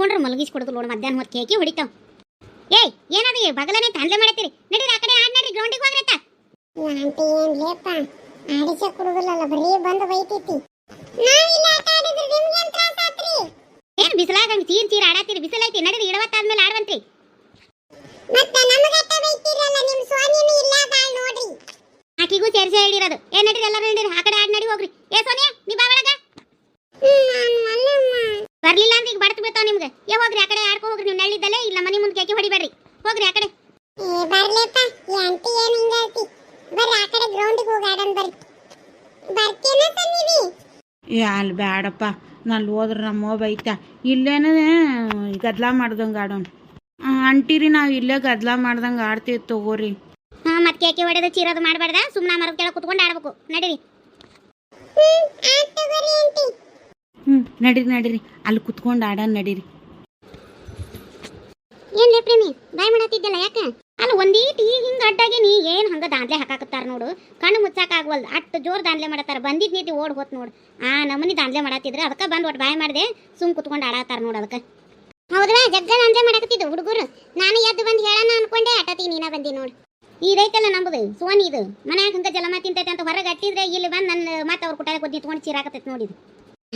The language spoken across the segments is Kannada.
ಮಲ್ಕೊಂಡ್ರೆ ಮಲಗಿಸ್ಕೊಡೋದು ನೋಡು ಮಧ್ಯಾಹ್ನ ಹೊತ್ತು ಕೇಕಿ ಹೊಡಿತಾವ್. ಏಯ್ ಏನದು ಬಗಲನೆ ತಂದೆ ಮಾಡತ್ತೀರಿ? ನಡೀರಿ ಆ ಕಡೆ ಆಡ್ ನಡ್ರಿ ಗ್ರೌಂಡಿಗೆ ಹೋಗ್ರತ್ತ. ಆಂಟಿ ಏನ್ ಲೇಪ ಆಡಿಸ ಕೊಡುದಿಲ್ಲ ಬರೀ ಬಂದು ಬೈತೈತಿ. ನಾವಿಲ್ಲ ಆಟ ಆಡಿದ್ರೆ ನಿಮ್ಗೆ ಏನ್ ತ್ರಾಸ ಆತ್ರಿ? ಏನ್ ಬಿಸಿಲಾಗ ಹಂಗೆ ಚೀರ್ ಆಡಾತೀರಿ? ಬಿಸಿಲೈತಿ ನಡೀರಿ ಇಡವತ್ತಾದ್ಮೇಲೆ ಆಡ್ವಂತ್ರಿ. ಮತ್ತೆ ನಮಗಟ್ಟ ಬೈತಿರಲ್ಲ ನಿಮ್ ಸೋನಿಯೂ ಇಲ್ಲ ಬಾಳ್ ನೋಡ್ರಿ. ಆಕಿಗೂ ಸೇರಿಸಿ ಹೇಳಿರೋದು. ಏನ್ ನಡೀರಿ ಎಲ್ಲರೂ ನಡೀರಿ ಆ ಕಡೆ ಆಡ್ ನಡಿ ಹೋಗ್ರಿ. ಏ ಸೋನಿಯಾ ನೀ ಬಾ ಒಳಗ. ಬರ್ಲಿಲ್ಲ ಅಂದ್ರೆ ಈಗ ಬಡತ್ ಬೀಳ್ತಾವ ನಿಮ್ಗೆ. ಏ ಹೋಗ್ರಿ ಆ ಕಡೆ ಆಡ್ಕೊ ಹೋಗ್ರಿ. ನೀವು ನಳ್ಳಿದ್ದಲ್ಲೇ ಇಲ್ಲ ಮನೆ ಮುಂದೆ ಕೇಕಿ ಹೊಡಿಬೇಡ್ರಿ. ಹೋಗ್ರಿ ಆ ಕಡೆ. ಬರ್ಲೇಪ ಈ ಆಂಟಿ ಏನ್ ಹಿಂಗೈತಿ? ಬರ್ರಿ ಆ ಕಡೆ ಗ್ರೌಂಡಿಗೆ ಹೋಗಿ ಆಡೋಣ ಬರ್ರಿ. ಬರ್ತೀನ ಸನ್ನಿವಿ? ಅಲ್ಲಿ ಬೇಡಪ್ಪ, ನಾನು ಹೋದ್ರೆ ನಮ್ಮ ಬೈತಾ. ಇಲ್ಲೇನ ಗದ್ಲ ಮಾಡ್ದಂಗೆ ಆಡೋಣ ಅಂಟಿರಿ. ನಾವು ಇಲ್ಲೇ ಗದ್ಲ ಮಾಡ್ದಂಗೆ ಆಡ್ತೀವಿ ತಗೋರಿ. ಹಾಂ ಮತ್ತೆ ಕೇಕಿ ಹೊಡೆದು ಚೀರೋದು ಮಾಡಬೇಡ್ದ. ಸುಮ್ಮನೆ ಮರದ ಕೆಳಗೆ ಕುತ್ಕೊಂಡು ಆಡ್ಬೇಕು. ನಡೀರಿ. ನಡೀರಿ ನಡೀರಿ ಅಲ್ಲಿ ಕುತ್ಕೊಂಡು ಆಡೋಣ ನಡೀರಿ. ಏನ್ಲೇ ಪ್ರೇಮಿ ಬಾಯ್ ಮಾಡತ್ತಿದ್ದಲ್ಲ ಯಾಕೆ? ಅಲ್ಲ ಒಂದೀಟ್ ಈಗ ಹಿಂಗೆ ಅಡ್ಡಾಗಿ ನೀ ಏನು ಹಂಗೆ ದಾಂದ್ಲೆ ಹಾಕಾಕತ್ತಾರ ನೋಡು. ಕಣ್ಣು ಮುಚ್ಚಾಕಾಗವಲ್ದು ಅಷ್ಟು ಜೋರು ದಾಂದ್ಲೆ ಮಾಡತ್ತಾರ. ಬಂದಿದ್ದು ನೀತಿ ಓಡ್ ಹೋತ್ ನೋಡು. ನಮ್ಮನಿ ದಾಂದ್ಲೆ ಮಾಡತ್ತಿದ್ರೆ ಅದಕ್ಕೆ ಬಂದು ಒಟ್ಟು ಬಾಯ್ ಮಾಡಿದೆ ಸುಮ್ ಕುತ್ಕೊಂಡು ಆಡತ್ತಾರ ನೋಡು. ಅದಕ್ಕೆ ಹೌದ್ರಾ ಜಗ್ಗ ದಾಂದ್ಲೆ ಮಾಡಕತ್ತಿದ್ದು ಹುಡುಗರು. ನಾನು ಎದ್ದು ಬಂದು ಹೇಳೋಣ ಅನ್ಕೊಂಡೆ ಅಟತಿ ನೀನ ಬಂದಿ ನೋಡು. ಇದೈತಲ್ಲ ನಂಬುದು ಸೋನಿ ಇದು ಮನ್ಯಾಗ ಹಂಗೆ ಜಲಮ ತಿಂತೈತೆ ಅಂತ ಹೊರಗೆ ಅಟ್ಟಿದ್ರೆ ಇಲ್ಲಿ ಬಂದು ನನ್ನ ಮತ್ತೆ ಅವ್ರ ಕುಟಾಯ ಕೊದ್ದು ನಿಂತ್ಕೊಂಡು ಚೀರಾಕತ್ತೈತೆ ನೋಡಿದು.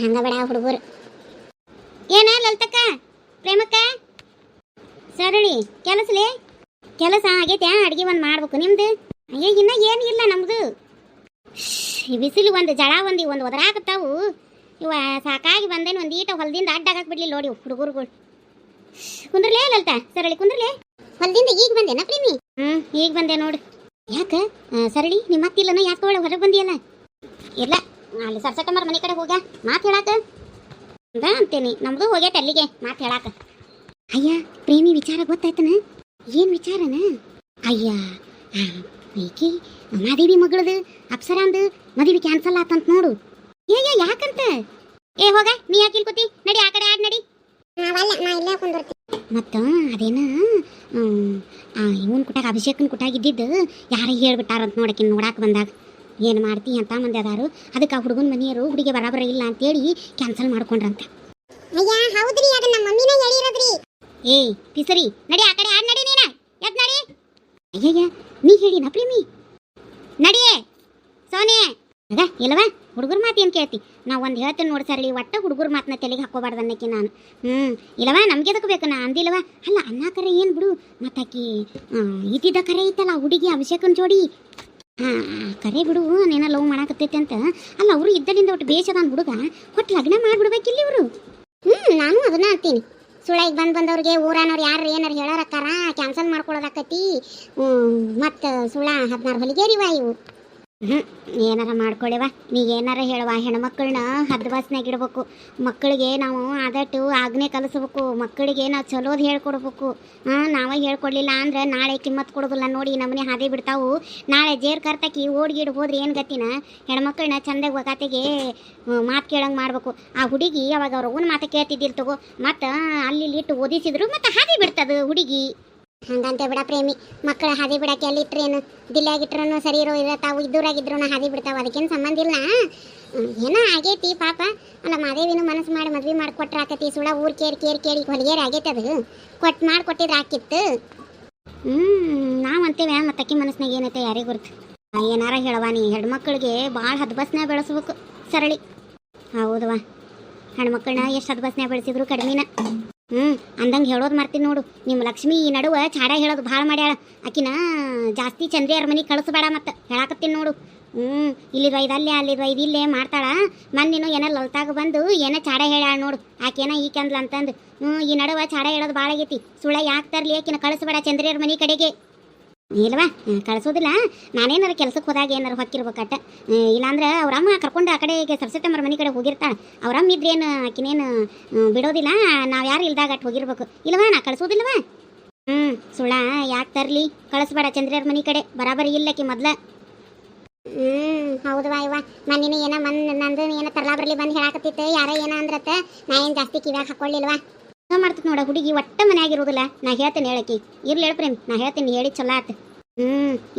ಹಂಗ ಬೇಡ ಹುಡುಗರು. ಏನ ಲಲಿತಕ್ಕ ಪ್ರೇಮಕ್ಕ ಸರಳಿ ಕೆಲಸ ಆಗೈತೆ. ಅಡುಗೆ ಒಂದು ಮಾಡ್ಬೇಕು. ನಿಮ್ದು ಅಯ್ಯೋ ಇನ್ನ ಏನು ಇಲ್ಲ ನಮ್ದು. ಈ ಬಿಸಿಲು ಒಂದು ಜಳ ಒಂದು ಒದರಾಕತ್ತಾವು. ಇವ ಸಾಕಾಗಿ ಬಂದೇನು ಒಂದು ಈಟ ಹೊಲದಿಂದ ಅಡ್ಡಾಗಕ್ಕೆ ಬಿಡ್ಲಿಲ್ಲ ನೋಡಿ ಹುಡುಗರುಗಳು. ಕುಂದ್ರಲೇ ಲಲಿತ ಸರಳಿ ಕುಂದ್ರಲೇ. ಹೊಲದಿಂದ ಈಗ ಬಂದೇನ ಪ್ರೇಮಿ? ಈಗ ಬಂದೆ ನೋಡು. ಯಾಕೆ ಸರಳಿ ನಿಮ್ಮ ಮತ್ತಿಲ್ಲನ ಯಾಕೆ ಹೊರಗೆ ಬಂದಿಯಲ್ಲ? ಇಲ್ಲ ಅಲ್ಲಿ ಸರ್ಸಟಮ್ಮರ ಮನೆ ಕಡೆ ಹೋಗ ಮಾತು ಹೇಳಾಕ ಅಂತೀನಿ. ನಮ್ದು ಹೋಗೈತೆ ಅಲ್ಲಿಗೆ ಮಾತು ಹೇಳಾಕ. ಅಯ್ಯ ಪ್ರೇಮಿ ವಿಚಾರ ಗೊತ್ತಾಯ್ತನ? ಏನು ವಿಚಾರನ? ಅಯ್ಯ ಈಕಿ ಮಾದೇವಿ ಮಗಳದು ಅಪ್ಸರಂದು ಮದುವೆ ಕ್ಯಾನ್ಸಲ್ ಆತಂತ ನೋಡು. ಯಾಕಂತ? ಏ ಹೋಗ ನೀ ಯಾಕೆ ಕೂತಿ? ನಡಿ ಆ ಕಡೆ ಆಡ್ ನಡಿ. ಮತ್ತ ಅದೇನ ಇವನ್ ಕುಟಾಗ ಅಭಿಷೇಕನ್ ಕುಟಾಗ ಇದ್ದಿದ್ದು ಯಾರ ಹೇಳ್ಬಿಟ್ಟಾರಂತ ನೋಡಕಿನ್ ನೋಡಾಕ ಬಂದಾಗ. ಏನು ಮಾಡ್ತಿ ಅಂತ ಮಂದಿ ಅದಾರು. ಅದಕ್ಕೆ ಆ ಹುಡುಗನ ಮನೆಯವರು ಹುಡುಗಿ ಬರಾಬರ ಇಲ್ಲ ಅಂತೇಳಿ ಕ್ಯಾನ್ಸಲ್ ಮಾಡ್ಕೊಂಡ್ರಂತ. ಅಯ್ಯ ಹೌದ್ರಿ ಅದು ನಮ್ಮ ಮಮ್ಮಿನ ಹೇಳಿರೋದ್ರಿ. ಏಯ್ ಪಿಸರಿ ನಡಿ ಆ ಕಡೆ ಆಡ್ ನಡಿ. ನೀನ ಎದ್ ನಡಿ. ಅಯ್ಯಯ್ಯ ನೀ ಹೇಳಿನ ಪ್ರೇಮಿ? ನಡಿಯೇ ಸೋನೆ ಆಗ ಇಲ್ಲವಾ ಹುಡುಗರ ಮಾತು ಏನು ಕೇಳ್ತಿ? ನಾವು ಒಂದು ಹೇಳ್ತೇನೆ ನೋಡಿ ಸರಳಿ, ಒಟ್ಟ ಹುಡುಗರ ಮಾತನ್ನ ತಲೆಗೆ ಹಾಕೋಬಾರ್ದು ಅನ್ನಕ್ಕೆ ನಾನು. ಇಲ್ಲವಾ ನಮ್ಗೆ ಎದಕ್ಕೆ ಬೇಕು? ನಾ ಅಂದಿಲ್ಲವಾ ಅಲ್ಲ ಅನ್ನ ಕರೆ ಏನು ಬಿಡು. ಮತ್ತಾಕಿ ಇದ್ದಿದ್ದ ಕರೆ ಐತಲ್ಲ ಹುಡುಗಿ ಅಭಿಷೇಕನ್ ಜೋಡಿ. ಕರೆ ಬಿಡು ನೇನ ಲವ್ ಮಾಡಾಕತ್ತೈತೆ ಅಂತ. ಅಲ್ಲ ಅವರು ಇದ್ದಲ್ಲಿಂದ ಒಟ್ಟು ಬೇಸದಾನ ಹುಡುಗ ಒಟ್ಟು ಲಗ್ನ ಮಾಡಿಬಿಡ್ಬೇಕಿಲ್ಲ ಇವರು. ನಾನು ಅದನ್ನ ಅಂತೀನಿ. ಸುಳಾಗಿ ಬಂದವ್ರಿಗೆ ಊರಾನವ್ರು ಯಾರು ಏನಾರು ಹೇಳೋರಕ್ಕಾರ ಕ್ಯಾನ್ಸಲ್ ಮಾಡ್ಕೊಳ್ಳೋದಾಕತಿ. ಮತ್ತು ಸುಳ 16 ಹೊಲಿಗೇರಿವ ಇವು. ಏನಾರ ಮಾಡ್ಕೊಳ್ಳಿವ. ನೀ ಏನಾರ ಹೇಳುವ. ಹೆಣ್ಮಕ್ಳನ್ನ ಹದ್ದು ಬಸ್ನಾಗ ಇಡ್ಬೇಕು. ಮಕ್ಕಳಿಗೆ ನಾವು ಆದಟ್ಟು ಆಜ್ಞೆ ಕಲಿಸ್ಬೇಕು. ಮಕ್ಕಳಿಗೆ ನಾವು ಚಲೋದು ಹೇಳ್ಕೊಡ್ಬೇಕು. ನಾವೇ ಹೇಳ್ಕೊಡ್ಲಿಲ್ಲ ಅಂದ್ರೆ ನಾಳೆ ಕಿಮ್ಮತ್ತು ಕೊಡೋದಿಲ್ಲ ನೋಡಿ. ನಮ್ಮನೆ ಹಾದಿ ಬಿಡ್ತಾವು. ನಾಳೆ ಜೇರ್ ಕರ್ತಕಿ ಓಡ್ಗಿಡ್ ಹೋದ್ರೆ ಏನು ಗತಿನ? ಹೆಣ್ಮಕ್ಳನ್ನ ಚಂದಾಗ ಒಗಾತೆಗೆ ಮಾತು ಕೇಳಂಗೆ ಮಾಡ್ಬೇಕು. ಆ ಹುಡುಗಿ ಅವಾಗ ಅವ್ರ ಅವ್ನ ಮಾತು ಕೇಳ್ತಿದ್ದಿಲ್ ತಗೋ. ಮತ್ತು ಅಲ್ಲಿ ಇಟ್ಟು ಓದಿಸಿದ್ರು ಮತ್ತು ಹಾದಿ ಬಿಡ್ತದ ಹುಡುಗಿ. ಹಂಗಂತೆ ಬಿಡ ಪ್ರೇಮಿ. ಮಕ್ಕಳ ಹಾದಿ ಬಿಡಕ್ಕೆ ಎಲ್ಲಿ ಇಟ್ರೇನು ದಿಲ್ಲಾಗಿಟ್ರೂ ಸರಿ ಇರೋ ಇರತ್ತಾವು. ಇದ್ದೂರಾಗಿದ್ರು ಹಾದಿ ಬಿಡ್ತಾವ. ಅದಕ್ಕೇನು ಸಂಬಂಧ ಇಲ್ಲ. ಏನೋ ಆಗೈತಿ ಪಾಪ. ಅಲ್ಲ ಮಾದೇವಿನೂ ಮನಸ್ಸು ಮಾಡಿ ಮದ್ವೆ ಮಾಡಿಕೊಟ್ರೆ ಆಕತಿ. ಸುಳ ಊರು ಕೇರಿ ಹೊಲಿಗೇರಿ ಆಗೈತೆ. ಅದು ಮಾಡಿಕೊಟ್ಟಿದ್ರೆ ಆಕಿತ್ತು. ನಾವು ಅಂತೇವೆ ಮತ್ತು ಅಕ್ಕಿ ಮನಸ್ಸಿನಾಗ ಏನೈತೆ ಯಾರಿಗೆ ಗೊತ್ತು? ಏನಾರ ಹೇಳವ. ನೀ ಹೆಣ್ಮಕ್ಳಿಗೆ ಭಾಳ ಹದ್ಬಸ್ನ ಬೆಳೆಸ್ಬೇಕು ಸರಳಿ. ಹೌದವಾ ಹೆಣ್ಮಕ್ಳನ್ನ ಎಷ್ಟು ಹದ್ಬಸ್ನ ಬೆಳೆಸಿದ್ರು ಕಡಿಮೆನ. ಅಂದಂಗೆ ಹೇಳೋದು ಮಾಡ್ತೀನಿ ನೋಡು. ನಿಮ್ಮ ಲಕ್ಷ್ಮಿ ಈ ನಡುವೆ ಚಾಡ ಹೇಳೋದು ಭಾಳ ಮಾಡ್ಯಾಳ. ಆಕಿನ ಜಾಸ್ತಿ ಚಂದ್ರಿಯರ ಮನೆಗೆ ಕಳಿಸ್ಬೇಡ. ಮತ್ತು ಹೇಳಾಕತ್ತೀನಿ ನೋಡು. ಇಲ್ಲಿದ್ವ ಇದಲ್ಲೇ ಅಲ್ಲಿದ್ವ ಇದಿಲ್ಲೇ ಮಾಡ್ತಾಳ. ಮಂದಿನೂ ಏನೋ ಲಲ್ತಾಗ ಬಂದು ಏನೋ ಚಾಡ ಹೇಳ್ಯಾಳ ನೋಡು. ಆಕೆನ ಈಕೆಂದ್ಲ ಅಂತಂದು. ಈ ನಡುವೆ ಚಾಡ ಹೇಳೋದು ಭಾಳ ಆಗೈತಿ. ಸುಳ ಯಾಕೆ ತರಲಿ? ಆಕಿನ ಕಳಿಸ್ಬೇಡ ಚಂದ್ರಿಯರ ಮನೆ ಕಡೆಗೆ. ಇಲ್ವಾ ಕಳಿಸೋದಿಲ್ಲ. ನಾನೇನಾರು ಕೆಲ್ಸಕ್ಕೆ ಹೋದಾಗ ಏನಾರು ಹೊಕ್ಕಿರ್ಬೇಕಟ್ಟ. ಇಲ್ಲಾಂದ್ರೆ ಅವ್ರಮ್ಮ ಕರ್ಕೊಂಡು ಆ ಕಡೆಗೆ ಸರ್ಸತ್ತಮ್ಮರ ಮನೆ ಕಡೆ ಹೋಗಿರ್ತಾಳೆ. ಅವ್ರಮ್ಮ ಇದ್ರೇನು ಆಕಿನೇನು ಬಿಡೋದಿಲ್ಲ. ನಾವು ಯಾರು ಇಲ್ದಾಗ ಅಟ್ಟು ಹೋಗಿರ್ಬೇಕು. ಇಲ್ವಾ ನಾ ಕಳಿಸೋದಿಲ್ವಾ? ಸುಳ್ಳ ಯಾಕೆ ತರಲಿ? ಕಳಿಸ್ಬೇಡ ಚಂದ್ರಿಯರ ಮನೆ ಕಡೆ. ಬರಾಬರಿ ಇಲ್ಲಕಿ ಮೊದ್ಲ. ಹೌದವಾ ಇವ ಮನೇನು ಏನ ನಂದು ಏನೋ ತರ್ಲಾ ಬರಲಿ ಬಂದು ಹೇಳಾಕತ್ತಿತ್ತು. ಯಾರೋ ಏನ ಅಂದ್ರತ್ತ. ನಾ ಏನು ಜಾಸ್ತಿ ಕಿವ್ಯಾಗ ಹಾಕೊಳ್ಳಿಲ್ವಾ? ಮಾಡ್ತೈತೆ ನೋಡ ಹುಡುಗಿ ಒಟ್ಟ ಮನೆಯಾಗಿರೋದಿಲ್ಲ. ನಾ ಹೇಳ್ತೇನೆ ಹೇಳಕಿ. ಇರ್ಲಿ ಹೇಳ ಪ್ರೇಮ್ ನಾ ಹೇಳ್ತೀನಿ ಹೇಳಿ ಚಲೋ ಆತ.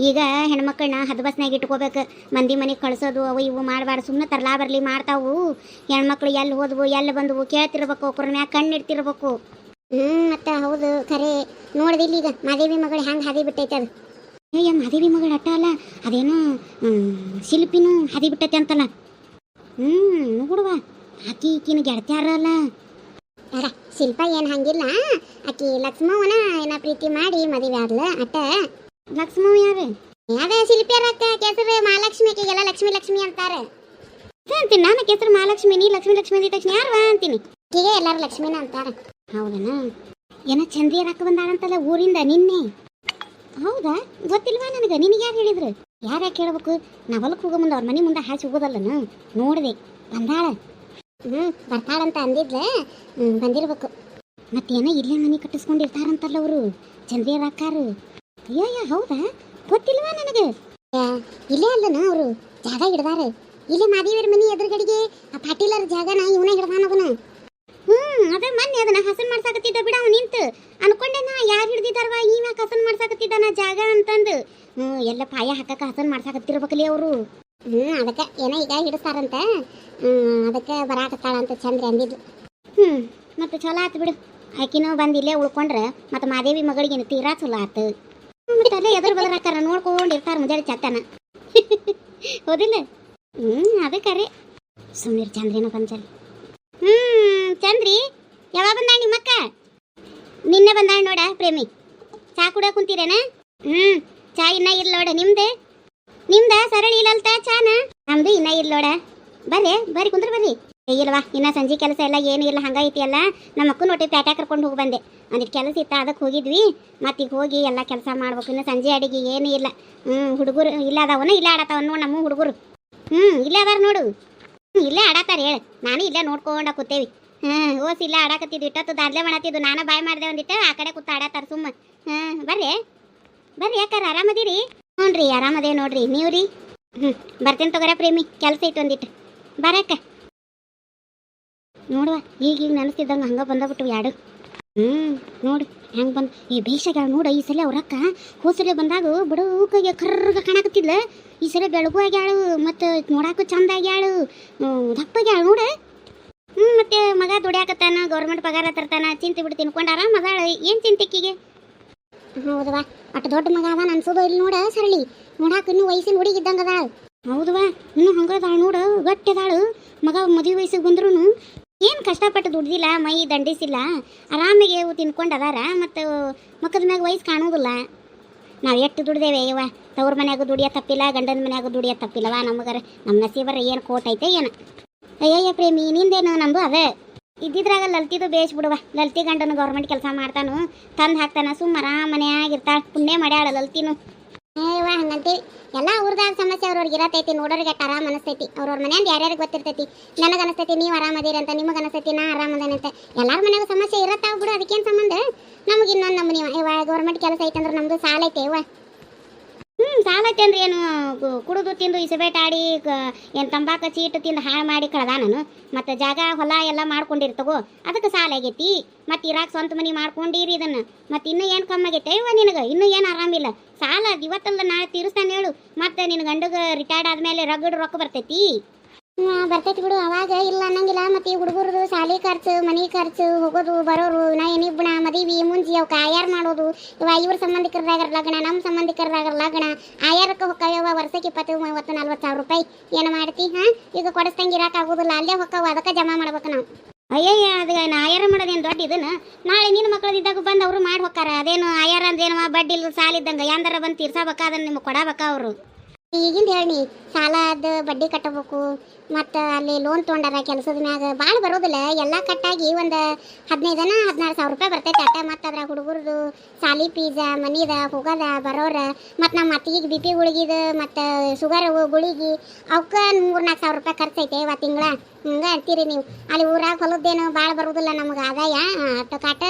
ಈಗ ಹೆಣ್ಮಕ್ಳನ್ನ ಹದ್ದು ಬಸ್ನಾಗ ಇಟ್ಕೋಬೇಕು. ಮಂದಿ ಮನೆಗೆ ಕಳ್ಸೋದು ಅವು ಇವು ಮಾಡಬಾರ್ದು. ಸುಮ್ಮನೆ ತರ್ಲಾ ಬರಲಿ ಮಾಡ್ತಾವು. ಹೆಣ್ಮಕ್ಳು ಎಲ್ಲಿ ಹೋದ್ವು ಎಲ್ಲಿ ಬಂದವು ಕೇಳ್ತಿರ್ಬೇಕು. ಅವ್ರ ಮ್ಯಾಗ ಕಣ್ಣಿಡ್ತಿರ್ಬೇಕು. ಮತ್ತೆ ಹೌದು ಖರೆ ನೋಡ್ದಿಲ್ಲ ಈಗ ಮಾದೇವಿ ಮಗಳು ಹೆಂಗೆ ಹಾದಿ ಬಿಟ್ಟೈತೆ ಅದು. ಅಯ್ಯ ಮಾದೇವಿ ಮಗಳು ಅಟ್ಟ ಅಲ್ಲ ಅದೇನೋ ಶಿಲ್ಪಿನೂ ಹದಿ ಬಿಟ್ಟೈತೆ ಅಂತಲ್ಲ. ನೋಡುವ ಆಕಿ ಈಕಿನ ಗೆಳತ್ಯಾರ ಅಲ್ಲ. ಅರ ಶಿಲ್ಪ ಏನು ಹಂಗಿಲ್ಲ, ಆಕಿ ಲಕ್ಷ್ಮವ್ವನ ಏನ ಪ್ರೀತಿ ಮಾಡಿ ಮದುವೆ ಆದ್ಲ ಅಟ್ಟ. ಲಕ್ಷ್ಮವ್ ಯಾರು? ಅದೇ ಶಿಲ್ಪಿಯರಕ್ಕ ಕೆಸರು ಮಹಾಲಕ್ಷ್ಮಿ, ಆಕಿಗೆಲ್ಲ ಲಕ್ಷ್ಮಿ ಲಕ್ಷ್ಮಿ ಅಂತಾರೆ. ಅಂತೀನಿ ನಾನು ಕೆಸರು ಮಹಾಲಕ್ಷ್ಮಿ, ನೀ ಲಕ್ಷ್ಮಿ ಲಕ್ಷ್ಮಿ ಅಂದಿದ ತಕ್ಷಣ ಯಾರು ಅಂತೀನಿ. ಆಕಿಗೆ ಎಲ್ಲರೂ ಲಕ್ಷ್ಮಿನ ಅಂತಾರೆ. ಹೌದನ? ಏನ ಚಂದ್ರಿಯ ರೊಕ್ಕ ಬಂದಾಳಂತಲ್ಲ ಊರಿಂದ ನಿನ್ನೆ. ಹೌದಾ? ಗೊತ್ತಿಲ್ವಾ ನನಗೆ. ನಿನಗೆ ಯಾರು ಹೇಳಿದ್ರು? ಯಾರ್ಯಾಕೆ ಹೇಳ್ಬೇಕು? ನಾ ಹೊಲಕ್ಕೆ ಹೋಗೋ ಮುಂದೆ ಅವ್ರ ಮನೆ ಮುಂದೆ ಹಾಸಿ ಹೋಗೋದಲ್ಲನು ನೋಡಿದೆ. ಬಂದಾಳ. ಬರ್ತಾಳಂತ ಅಂದಿದ್ಲೆ. ಬಂದಿರ್ಬೇಕು. ಮತ್ತೇನ ಇಲ್ಲೇ ಮನೆ ಕಟ್ಟಿಸ್ಕೊಂಡಿರ್ತಾರಂತಲ್ಲ ಅವರು ಚಂದ್ರಿಯ ರೊಕ್ಕಾರು. ಅಯ್ಯಯ್ಯ ಹೌದಾ? ಗೊತ್ತಿಲ್ವಾ ನನಗೆ. ಇಲ್ಲೇ ಅಲ್ಲನ ಅವರು ಜಾಗ ಹಿಡ್ದಾರ. ಇಲ್ಲೇ ಮಾದೇವಿಯರ ಮನೆ ಎದುರುಗಡೆಗೆ ಆ ಪಾಟೀಲರ ಜಾಗನ ಇವನ ಹಿಡ್ದಾನವನ. ಅದ ಮೊನ್ನೆ ಅದನ್ನ ಹಸನ್ ಮಾಡ್ಸಾಕತ್ತಿದ್ದ ಬಿಡ ಅವ್ ನಿಂತು ಅನ್ಕೊಂಡೆ ನಾ ಯಾರು ಹಿಡ್ದಿದಾರವ ಇವ್ಯಾಕ ಹಸನ್ ಮಾಡ್ಸಾಕತ್ತಿದ್ದಾನ ಜಾಗ ಅಂತಂದು. ಎಲ್ಲ ಪಾಯ ಹಾಕಕ್ಕ ಹಸನ್ ಮಾಡ್ಸಾಕತ್ತಿರ್ಬೇಕಲ್ಲಿ ಅವರು. ಅದಕ್ಕೆ ಏನೋ ಈಗ ಹಿಡಿಸ್ತಾರಂತ, ಅದಕ್ಕೆ ಬರಾಕತ್ತಾಳಂತ ಚಂದ್ರಿ ಅಂದಿದ್ಲು. ಮತ್ತೆ ಚಲೋ ಆತು ಬಿಡು. ಆಕಿನೂ ಬಂದು ಇಲ್ಲೇ ಉಳ್ಕೊಂಡ್ರೆ ಮತ್ತೆ ಮಾದೇವಿ ಮಗಳಿಗೇನು ತೀರಾ ಚಲೋ ಆತು. ಮತ್ತೆ ಅಲ್ಲೇ ಎದುರು ಬದಲಾಕಾರ ನೋಡ್ಕೊಂಡಿರ್ತಾರ ಮುಂಜಾನೆ ಚತ್ತನ. ಹೌದಿಲ್ಲ? ಅದು ಕರೆ. ಸುಮ್ಮನೆ ಚಂದ್ರಿನ ಬಂಜಲ್. ಚಂದ್ರಿ ಯಾವಾಗ ಬಂದಾಳ ನಿಮ್ಮಕ್ಕ? ನಿನ್ನೆ ಬಂದಾಳ ನೋಡ ಪ್ರೇಮಿ. ಚಾ ಕುಡ ಕುಂತೀರೇನ? ಚಾ ಇನ್ನ ಇಲ್ಲ ನೋಡ. ನಿಮ್ದ ಸರಳಿ ಇಲ್ಲಲ್ತ ಚಾನ? ನಮ್ದು ಇನ್ನ ಇಲ್ಲ ನೋಡ. ಬರ್ರಿ ಕುಂದ್ರ ಬರ್ರಿ. ಇಲ್ವಾ ಇನ್ನ ಸಂಜೆ ಕೆಲಸ ಎಲ್ಲ ಏನು ಇಲ್ಲ, ಹಂಗೈತಿ ಅಲ್ಲ. ನಮ್ಮ ಅಕ್ಕನ ನೋಟಿ ಪ್ಯಾಟ್ಯಾಗ ಕರ್ಕೊಂಡು ಹೋಗಿ ಬಂದೆ. ಒಂದಿಟ್ಟು ಕೆಲಸ ಇತ್ತ ಅದಕ್ಕೆ ಹೋಗಿದ್ವಿ. ಮತ್ತೀಗ ಹೋಗಿ ಎಲ್ಲ ಕೆಲಸ ಮಾಡ್ಬೇಕು. ಇನ್ನು ಸಂಜೆ ಅಡಿಗೆ ಏನೂ ಇಲ್ಲ. ಹುಡುಗರು ಇಲ್ಲ ಅದಾವನ ಇಲ್ಲ ಆಡತಾವ ನೋಡು ನಮ್ಮ ಹುಡುಗರು. ಇಲ್ಲೇ ಅದಾರ ನೋಡು. ಇಲ್ಲೇ ಆಡಾತಾರ ಹೇಳ. ನಾನು ಇಲ್ಲೇ ನೋಡ್ಕೊಂಡ ಕೂತೇವಿ. ಓಸ್ ಇಲ್ಲ ಆಡಾಕತ್ತಿದ್ವಿ. ಇಟ್ಟತ್ತು ದಾದ್ಲೆ ಮಾಡತ್ತಿದ್ದು. ನಾನು ಬಾಯ್ ಮಾಡಿದೆ ಒಂದಿಟ್ಟು. ಆ ಕಡೆ ಕೂತ ಆಡಾತಾರ ಸುಮ್ಮ. ಬರ್ರಿ ಯಾಕಾರ ಆರಾಮದಿರಿ? ಹ್ಞೂ ರೀ ಆರಾಮದೇ ನೋಡ್ರಿ. ನೀವು ರೀ? ಬರ್ತೇನೆ ತಗೋರ ಪ್ರೇಮಿ, ಕೆಲಸ ಐತೆ ಒಂದಿಟ್ಟು. ಬರಕ್ಕ ನೋಡುವ. ಈಗ ನೆನೆಸ್ತಿದ್ದಂಗೆ ಹಂಗೆ ಬಂದಬಿಟ್ಟು ಎರಡು. ನೋಡು ಹೆಂಗೆ ಬಂದು ಈ ಬೇಷಗ್ಯಾಳ ನೋಡ. ಈ ಸಲ ಅವ್ರಕ್ಕ ಹೋಸಲೆ ಬಂದಾಗ ಬಡೂಕಾಗೆ ಕರ್ರಗ ಕಾಣಕತ್ತಿದ್ಲ. ಈ ಸಲ ಬೆಳಗು ಆಗ್ಯಾಳು, ಮತ್ತು ನೋಡಾಕು ಚಂದ ಆಗ್ಯಾಳು, ದಪ್ಪಾಗ್ಯಾಳ ನೋಡ. ಮತ್ತೆ ಮಗ ದುಡಿಯಾಕತ್ತಾನ, ಗೌರ್ಮೆಂಟ್ ಪಗಾರ ತರ್ತಾನ, ಚಿಂತೆ ಬಿಟ್ಟು ತಿನ್ಕೊಂಡು ಆರಾಮ ಅದಾಳ. ಏನು ಚಿಂತೆಕ್ಕಿಗೆ? ಹೌದವಾ, ಅಷ್ಟು ದೊಡ್ಡ ಮಗ ಅದ ಅನ್ಸೋದು. ಇಲ್ಲಿ ನೋಡ ಸರಳಿ ನೋಡಾಕ ಇನ್ನೂ ವಯಸ್ಸಿನ ಹುಡುಗಿದ್ದಂಗೆ ಅದಾಳ. ಹೌದವಾ, ಇನ್ನೂ ಹಂಗದಾಳ ನೋಡು. ಗಟ್ಟಿದಾಳು. ಮಗ ಮದುವೆ ವಯಸ್ಸಿಗೆ ಬಂದ್ರೂ ಏನು ಕಷ್ಟಪಟ್ಟು ದುಡ್ದಿಲ್ಲ, ಮೈ ದಂಡಿಸಿಲ್ಲ, ಆರಾಮಿಗೆ ತಿನ್ಕೊಂಡು ಅದಾರ. ಮತ್ತು ಮಕ್ಕದ ಮ್ಯಾಗ ವಯಸ್ಸು ಕಾಣೋದಿಲ್ಲ. ನಾವು ಎಷ್ಟು ದುಡ್ದೇವೆ ಇವ. ತವ್ರ ಮನ್ಯಾಗ ದುಡಿಯೋ ತಪ್ಪಿಲ್ಲ, ಗಂಡನ ಮನ್ಯಾಗ ದುಡಿಯೋ ತಪ್ಪಿಲ್ಲವ. ನಮಗರ ನಮ್ಮ ನಸೀಬರ ಏನು ಕೋಟ್ ಐತೆ ಏನು. ಅಯ್ಯಯ್ಯ ಪ್ರೇಮಿ ನಿಂದೇನು? ನಮ್ಮದು ಅದೇ ಇದ್ದಿದ್ರಾಗ ಲಲ್ತಿದು ಬೇಸ್ ಬಿಡುವ. ಲಲ್ತಿ ಗಂಡನು ಗೌರ್ಮೆಂಟ್ ಕೆಲಸ ಮಾಡ್ತಾನು, ತಂದು ಹಾಕ್ತಾನ. ಸುಮ್ಮರ ಮನ್ಯಾಗಿರ್ತಾಳ. ಪುಣ್ಯ ಮಾಡ್ಯಾಳ ಲಲ್ತಿನು. ಏವಾ ಹಂಗಂತೀವಿ. ಎಲ್ಲ ಊರ್ದಾಗ ಸಮಸ್ಯೆ ಅವ್ರವ್ರಿಗೆ ಇರತೈತಿ. ನೋಡೋರಿಗೆ ಆರಾಮ ಅನಿಸ್ತೈತಿ. ಅವ್ರವ್ರ ಮನೆಯಿಂದ ಯಾರ್ಯಾರಿಗೆ ಗೊತ್ತಿರ್ತೈತಿ. ನನಗೆ ಅನಿಸ್ತೈತಿ ನೀವು ಆರಾಮದೀರಿ ಅಂತ, ನಿಮಗೆ ಅನಿಸ್ತೈತಿ ನಾ ಆರಾಮದೇನಂತ. ಎಲ್ಲಾರ ಮನ್ಯಾಗ ಸಮಸ್ಯೆ ಇರತ್ತಾವ ಬಿಡು. ಅದಕ್ಕೇನು ಸಂಬಂಧ? ನಮಗೆ ಇನ್ನೊಂದು ನಮ್ಮನಿ ಇವ ಗೌರ್ಮೆಂಟ್ ಕೆಲಸ ಐತಂದ್ರೆ ನಮ್ದು ಸಾಲ ಐತೆ ಇವ. ಸಾಲ ಐತೆ ಅಂದ್ರೆ ಏನು? ಕುಡಿದು ತಿಂದು ಇಸಬೇಟ್ ಆಡಿ ಏನು ತಂಬಾಕ ಚೀಟು ತಿಂದು ಹಾಳು ಮಾಡಿ ಕಳ್ದ ನಾನು. ಮತ್ತು ಜಾಗ ಹೊಲ ಎಲ್ಲ ಮಾಡ್ಕೊಂಡಿರ್ತಗೋ, ಅದಕ್ಕೆ ಸಾಲ ಆಗೈತಿ. ಮತ್ತು ಇರಾಕ್ ಸ್ವಂತ ಮನೆ ಮಾಡ್ಕೊಂಡಿರಿ ಇದನ್ನು. ಮತ್ತು ಇನ್ನೂ ಏನು ಕಮ್ಮಿ ಆಗೈತೆ ಇವ ನಿನಗೆ? ಇನ್ನೂ ಏನು ಆರಾಮಿಲ್ಲ. ಸಾಲ ಇವತ್ತಲ್ಲ ನಾಳೆ ತೀರಿಸ್ತಾನೆ ಹೇಳು. ಮತ್ತು ನಿನ್ನ ಗಂಡಗೆ ರಿಟೈರ್ಡ್ ಆದಮೇಲೆ ರಗಡ್ ರೊಕ್ಕ ಬರ್ತೈತಿ. ಬರ್ತೈತಿ ಬಿಡು, ಅವಾಗ ಇಲ್ಲ ಅನ್ನಂಗಿಲ್ಲ. ಮತ್ತು ಈ ಹುಡುಗರದು ಶಾಲೆ ಖರ್ಚು, ಮನೆ ಖರ್ಚು, ಹೋಗೋದು ಬರೋರು, ನಾ ಏನಿಬ್ಬಣ ಮದುವೆ ಮುಂಜಿ ಅವಕ್ಕೆ ಆಯಾರು ಮಾಡೋದು. ಇವ್ರ ಸಂಬಂಧಿಕರದಾಗ ಲಗ್ನ, ನಮ್ಮ ಸಂಬಂಧಿಕರದಾಗ ಲಗ್ನ, ಆಯಾರಕ್ಕೆ ಹೊಕ್ಕವ. ವರ್ಷಕ್ಕೆ 20-30-40 ಸಾವಿರ ರೂಪಾಯಿ ಏನು ಮಾಡ್ತಿ? ಈಗ ಕೊಡಿಸ್ದಂಗೆ ಇರೋಕ್ಕಾಗೋದಿಲ್ಲ. ಅಲ್ಲೇ ಹೊಕ್ಕವ. ಅದಕ್ಕೆ ಜಮಾ ಮಾಡ್ಬೇಕು ನಾವು. ಅಯ್ಯಯ್ಯ ಅದು ಆಯಾರ ಮಾಡೋದೇನು ದೊಡ್ಡ ಇದನ್ನು? ನಾಳೆ ನಿನ್ನ ಮಕ್ಕಳದಿದ್ದಾಗ ಬಂದು ಅವರು ಮಾಡಿ ಹೊಕ್ಕಾರ. ಅದೇನು ಆಯಾರ ಅಂದೇನು? ಬಡ್ಡಿ ಇಲ್ಲ ಸಾಲ ಇದ್ದಂಗೆ ಯಾಂದಾರ ಬಂದು ತೀರ್ಸಬೇಕಾ? ಅದನ್ನು ನಿಮಗೆ ಕೊಡಬೇಕಾ ಅವರು? ಈಗಿಂದ ಹೇಳಿ ಸಾಲದ ಬಡ್ಡಿ ಕಟ್ಟಬೇಕು. ಮತ್ತು ಅಲ್ಲಿ ಲೋನ್ ತೊಗೊಂಡಾರ ಕೆಲಸದ ಮ್ಯಾಗ ಭಾಳ ಬರೋದಿಲ್ಲ. ಎಲ್ಲ ಕಟ್ಟಾಗಿ ಒಂದು 15-16 ಸಾವಿರ ರೂಪಾಯಿ ಬರ್ತೈತೆ ಅಟ್ಟ. ಮತ್ತು ಅದ್ರಾಗ ಹುಡುಗರದು ಸಾಲಿ ಫೀಸ, ಮನಿದ ಹೋಗೋದ ಬರೋರ, ಮತ್ತು ನಮ್ಮ ಅತ್ತಿಗೆ BP ಗುಳಿಗಿದ, ಮತ್ತು ಶುಗರ್ ಗುಳಿಗೆ, ಅವಕ್ಕೆ 3-4 ಸಾವಿರ ರೂಪಾಯಿ ಖರ್ಚೈತೆ ಇವ ತಿಂಗಳ. ಹಂಗೆ ಅಂತೀರಿ ನೀವು. ಅಲ್ಲಿ ಊರಾಗ ಹೊಲದ್ದೇನು ಭಾಳ ಬರೋದಿಲ್ಲ ನಮಗೆ ಆದಾಯ ಅಟ್ಟು ಕಾಟ.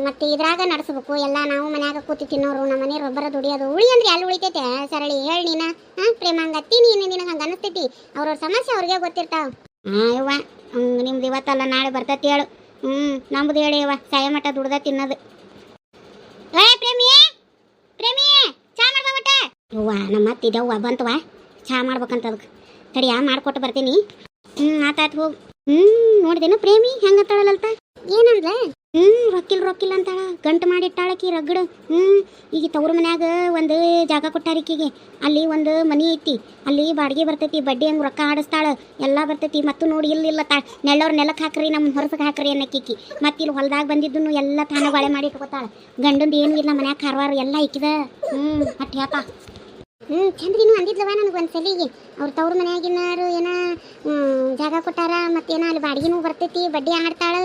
ಮತ್ತು ಇದ್ರಾಗ ನಡೆಸ್ಬೇಕು ಎಲ್ಲ. ನಾವು ಮನ್ಯಾಗ ಕೂತಿ ತಿನ್ನೋರು, ನಮ್ಮ ಮನೆಯವ್ರು ಒಬ್ಬರ ದುಡಿಯೋದು. ಉಳಿ ಅಂದ್ರೆ ಎಲ್ಲಿ ಉಳಿತೈತೆ ಸರಳಿ ಹೇಳಿ ನೀನು? ಪ್ರೇಮ ಹಂಗತ್ತಿ ನೀನು, ನಿನಗೆ ಹಂಗೆ ಅನಿಸ್ತೈತಿ. ಅವ್ರವ್ರ ಸಮಸ್ಯೆ ಅವ್ರಿಗೆ ಗೊತ್ತಿರ್ತಾವ. ಇವ ನಿಮ್ದು ಇವತ್ತಲ್ಲ ನಾಳೆ ಬರ್ತೈತಿ ಹೇಳು. ನಮ್ದು ಹೇಳಿ ಇವ ಸಾಯ ಮಟ್ಟ ದುಡ್ದ ತಿನ್ನೋದು. ಪ್ರೇಮಿಯೇ ಚಾ ಮಾಡ್ಬಾಟ. ಅವ್ವ ನಮ್ಮ ಅತ್ತಿದವ್ವ ಬಂತವ ಚಾ ಮಾಡ್ಬೇಕಂತ. ಅದಕ್ಕೆ ತಡಿಯಾ ಮಾಡ್ಕೊಟ್ಟು ಬರ್ತೀನಿ. ಆತಾಯ್ತು ಹೋಗು. ನೋಡಿದೇನು ಪ್ರೇಮಿ ಹೆಂಗತ್ತಾಳಲ್ಲಂತ? ಏನಂದ್ರೆ ರೊಕ್ಕಿಲ್ಲ ಅಂತಾಳ, ಗಂಟು ಮಾಡಿಟ್ಟಾಳಕಿ ರಗಡು. ಈಗ ತವ್ರ ಮನ್ಯಾಗ ಒಂದು ಜಾಗ ಕೊಟ್ಟಾರಿಕಿಗೆ, ಅಲ್ಲಿ ಒಂದು ಮನಿ ಐತಿ, ಅಲ್ಲಿ ಬಾಡಿಗೆ ಬರ್ತೈತಿ, ಬಡ್ಡಿ ಹಂಗೆ ರೊಕ್ಕ ಆಡಿಸ್ತಾಳ, ಎಲ್ಲ ಬರ್ತೈತಿ. ಮತ್ತು ನೋಡಿ ಇಲ್ಲ ನೆಳ್ಳವ್ರ ನೆಲಕ್ಕೆ ಹಾಕ್ರಿ, ನಮ್ಮ ಹೊರಸಕ್ಕೆ ಹಾಕ್ರಿ ಅನ್ನಕ್ಕಿಕ್ಕಿ. ಮತ್ತು ಇಲ್ಲಿ ಹೊಲ್ದಾಗ ಬಂದಿದ್ದನ್ನು ಎಲ್ಲ ತಾನ ಬಾಳೆ ಮಾಡಿ ಇಟ್ಕೊತಾಳ. ಗಂಡಂದು ಏನೂ ಇಲ್ಲ, ಮನ್ಯಾಗ ಕಾರವಾರ ಎಲ್ಲ ಇಕ್ಕಿದ. ಅಟ್ ಹೇಳ್ತಾ ಚಂದ್ರಿನೂ ಅಂದಿದ್ಲವ ನನಗೆ ಒಂದ್ಸಲಿಗೆ ಅವ್ರ ತವ್ರ ಮನ್ಯಾಗಿನಾರು ಏನ ಜಾಗ ಕೊಟ್ಟಾರ, ಮತ್ತೇನ ಅಲ್ಲಿ ಬಾಡಿಗೆನೂ ಬರ್ತೈತಿ, ಬಡ್ಡಿ ಆಡ್ತಾಳು,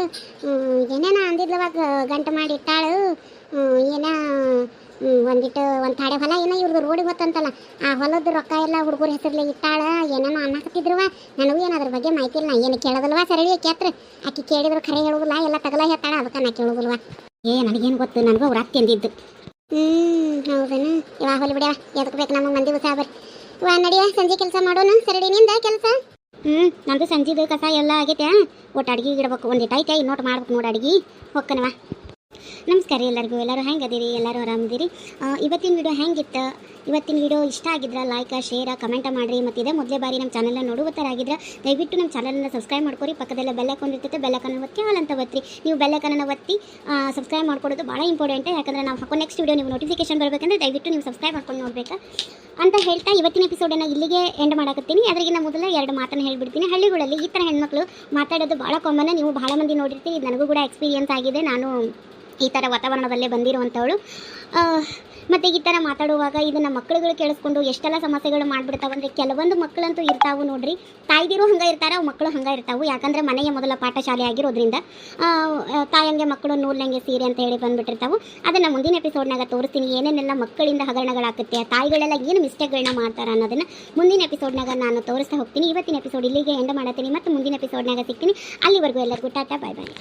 ಏನೇನ ಅಂದಿದ್ಲವ, ಗಂಟು ಮಾಡಿ ಇಟ್ಟಾಳು, ಏನ ಒಂದು ತಾಡೆ ಹೊಲ ಏನೋ ಇವ್ರದ್ದು ರೋಡಿಗೆ ಗೊತ್ತಂತಲ್ಲ, ಆ ಹೊಲದ ರೊಕ್ಕ ಎಲ್ಲ ಹುಡುಗರ ಹೆಸರ್ಲೆ ಇಟ್ಟಾಳ, ಏನೇನೋ ಅನ್ನಕತ್ತಿದ್ರವ. ನನಗೂ ಏನು ಅದ್ರ ಬಗ್ಗೆ ಮಾಹಿತಿ ಇಲ್ಲ, ನಾ ಏನು ಕೇಳೋದಲ್ವ, ಸರಳಿ ಕೇತ್ರ ಆಕಿ ಕೇಳಿದ್ರು ಖರೆ ಹೇಳೋದಿಲ್ಲ, ಎಲ್ಲ ತಗಲ ಹೇಳ್ತಾಳ, ಅದಕ್ಕೆ ನಾ ಕೇಳೋದಿಲ್ವ. ನನಗೇನು ಗೊತ್ತು, ನನಗೂ ಅವ್ರು ಅತ್ತೆ ಅಂದಿದ್ದು. ಹೌದೇನು, ಇವಾಗ ಹೊಲಿ ಬಿಡ್ಯಾವ, ಎದಕ್ಕೆ ಬೇಕು ನಮಗೆ ಮಂದಿ ಉತ್ಸಾಹ ಬರ್ರಿ. ವಾ ನಡಿಯ, ಸಂಜೆ ಕೆಲಸ ಮಾಡೋಣ. ಸರಡಿನಿಂದ ಕೆಲಸ ನಂದು ಸಂಜೆದು ಕಸ ಎಲ್ಲ ಆಗೈತೆ. ಒಟ್ಟು ಅಡ್ಗೆ ಇಡ್ಬೇಕು, ಒಂದಿಟ್ಟು ಐತೆ, ಇನ್ನೊಟ್ಟು ಮಾಡ್ಬೇಕು ನೋಡಿ ಅಡ್ಗೆ. ಹೊಕ್ಕನವ. ನಮಸ್ಕಾರ ಎಲ್ಲರಿಗೂ, ಎಲ್ಲರೂ ಹೆಂಗೆ ಅದೀರಿ, ಎಲ್ಲರೂ ಆರಾಮದಿರಿ. ಇವತ್ತಿನ ವಿಡಿಯೋ ಹೆಂಗಿತ್ತು? ಇವತ್ತಿನ ವಿಡಿಯೋ ಇಷ್ಟ ಆಗಿದ್ರೆ ಲೈಕ್, ಶೇರ್, ಕಮೆಂಟ್ ಮಾಡಿರಿ. ಮತ್ತು ಇದೇ ಮೊದಲೇ ಬಾರಿ ನಮ್ಮ ಚಾನಲ್ನ ನೋಡುವತ್ತರಾಗಿದ್ರೆ ದಯವಿಟ್ಟು ನಮ್ಮ ಚಾನಲನ್ನು ಸಬ್ಸ್ಕ್ರೈಬ್ ಮಾಡ್ಕೊರಿ. ಪಕ್ಕದಲ್ಲೇ ಬೆಲ್ ಐಕಾನ್ ಇರ್ತೈತೆ, ಬೆಲ್ ಐಕಾನ್ ಒತ್ತಿ ಹಾಲ್ ಅಂತ ಒತ್ತಿ. ನೀವು ಬೆಲ್ ಐಕಾನನ್ನು ಒತ್ತಿ ಸಬ್ಸ್ಕ್ರೈಬ್ ಮಾಡ್ಕೊಡೋದು ಭಾಳ ಇಂಪಾರ್ಟೆಂಟ್. ಯಾಕಂದರೆ ನಾವು ಹಾಕೋ ನೆಕ್ಸ್ಟ್ ವಿಡಿಯೋ ನೀವು ನೋಟಿಫಿಕೇಶನ್ ಬರಬೇಕಂದ್ರೆ ದಯವಿಟ್ಟು ನೀವು ಸಬ್ಸ್ಕ್ರೈಬ್ ಮಾಡ್ಕೊಂಡು ನೋಡಬೇಕು ಅಂತ ಹೇಳ್ತಾ ಇವತ್ತಿನ ಎಪಿಸೋಡನ್ನು ಇಲ್ಲಿಗೆ ಎಂಡ್ ಮಾಡಕತ್ತೀನಿ. ಅದರಿಗಿಂತ ಮೊದಲ 2 ಮಾತನ್ನು ಹೇಳ್ಬಿಡ್ತೀನಿ. ಹಳ್ಳಿಗಳಲ್ಲಿ ಈ ಥರ ಹೆಣ್ಮಕ್ಳು ಮಾತಾಡೋದು ಭಾಳ ಕಾಮನ್. ನೀವು ಭಾಳ ಮಂದಿ ನೋಡಿರ್ತೀರಿ, ಇದು ನನಗೂ ಕೂಡ ಎಕ್ಸ್ಪೀರಿಯನ್ಸ್ ಆಗಿದೆ. ನಾನು ಈ ಥರ ವಾತಾವರಣದಲ್ಲೇ ಬಂದಿರುವಂಥವಳು. ಮತ್ತು ಈ ಥರ ಮಾತಾಡುವಾಗ ಇದನ್ನು ಮಕ್ಕಳುಗಳು ಕೇಳಿಸ್ಕೊಂಡು ಎಷ್ಟೆಲ್ಲ ಸಮಸ್ಯೆಗಳು ಮಾಡಿಬಿಡ್ತಾವಂದರೆ, ಕೆಲವೊಂದು ಮಕ್ಕಳಂತೂ ಇರ್ತಾವೆ ನೋಡ್ರಿ, ತಾಯ್ದಿರು ಹಂಗೆ ಇರ್ತಾರೆ, ಅವು ಮಕ್ಕಳು ಹಂಗೆ ಇರ್ತಾವೆ. ಯಾಕಂದರೆ ಮನೆಯ ಮೊದಲ ಪಾಠಶಾಲೆ ಆಗಿರೋದ್ರಿಂದ ತಾಯಂಗೆ ಮಕ್ಕಳು ನೂಲ್ನಂಗೆ ಸೀರೆ ಅಂತ ಹೇಳಿ ಬಂದುಬಿಟ್ಟಿರ್ತಾವೆ. ಅದನ್ನು ಮುಂದಿನ ಎಪಿಸೋಡ್ನಾಗ ತೋರಿಸ್ತೀನಿ, ಏನೇನೆಲ್ಲ ಮಕ್ಕಳಿಂದ ಹಗರಣಗಳಾಗುತ್ತೆ, ತಾಯಿಗಳೆಲ್ಲ ಏನು ಮಿಸ್ಟೇಕ್ಗಳನ್ನ ಮಾಡ್ತಾರೆ ಅನ್ನೋದನ್ನು ಮುಂದಿನ ಎಪಿಸೋಡ್ನಾಗ ನಾನು ತೋರಿಸ್ತಾ ಹೋಗ್ತೀನಿ. ಇವತ್ತಿನ ಎಪಿಸೋಡ್ ಇಲ್ಲಿಗೆ ಎಂಡ್ ಮಾಡತ್ತೀನಿ, ಮತ್ತು ಮುಂದಿನ ಎಪಿಸೋಡ್ನಾಗ ಸಿಗ್ತೀನಿ. ಅಲ್ಲಿವರೆಗೂ ಎಲ್ಲರಿಗೂ ಟಾಟಾ, ಬಾಯ್ ಬಾಯ್.